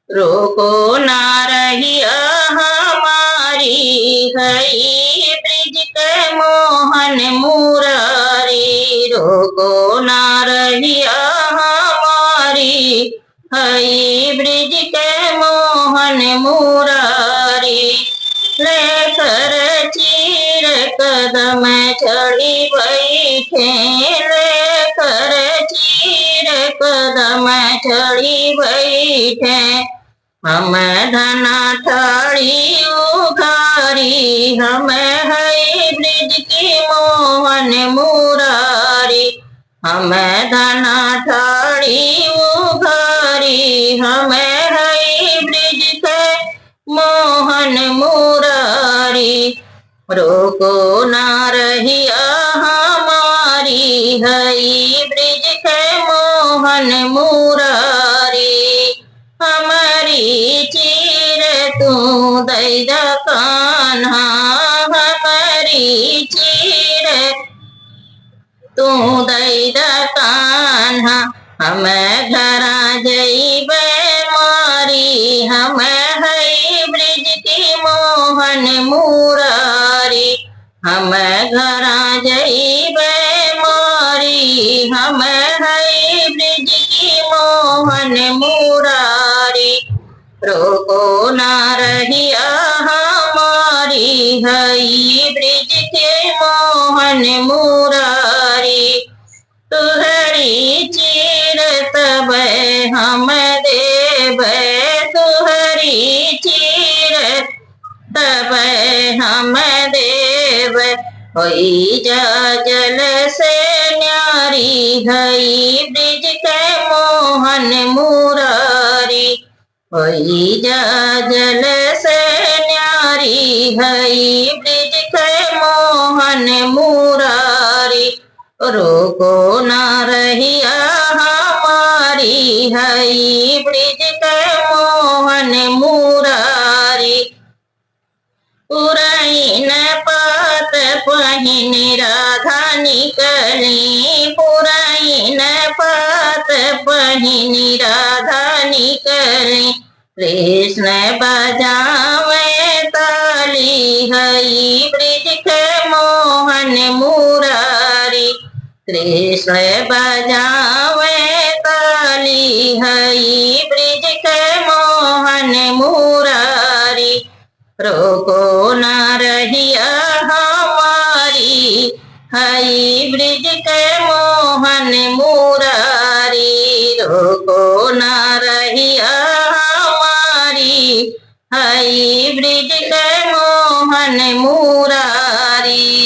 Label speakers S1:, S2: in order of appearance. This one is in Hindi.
S1: रोको ना रहिया हमारी, हई ब्रिज के मोहन मुरारी। रोको ना रहिया हमारी, हई ब्रिज के मोहन मुरारी। लेकर चीर कदम चढ़ी बैठे, लेकर चीर कदम चढ़ी बैठे। हम धना ठाड़ी उघारी, हम है ब्रिज की मोहन मुरारी। हम धना ठाड़ी उघारी, हम है ब्रिज के मोहन मुरारी। रोको ना रहिया हमारी, हई ब्रिज के मोहन मुरारी। हमारी चीर तू दैद कान्हा, हमारी चीर तू दैद कान्हा। हम घरा जइबे मारी, हम है ब्रिज की मोहन मुरारी। हम घरा जइबे मारी, हम है ब्रिज की मोहन मुरारी। रोको ना रहिया हमारी, हई ब्रिज के मोहन मुरारी। तुहरी चीर तब हम देबै, तुहरी चीर तब हम देव। होई जा जल से न्यारी, हई ब्रिज के मोहन मुरारी। होई जा जल से न्यारी, हई ब्रिज के मोहन मुरारी। रोको ना रहिया हमारी, हई ब्रिज के मोहन मुरारी। पुरैन पात पहिन राधा निकली, पुरैन पात पहिन राधा निकली। कृष्ण बजावे ताली, हई ब्रिज के मोहन मुरारी। कृष्ण बजावे ताली, हई ब्रिज के मोहन मुरारी। रोको ना रहिया हमारी, हई ब्रिज के मोहन मुरारी। रोको ना रहिया हमारी, हई ब्रिज के मोहन मुरारी।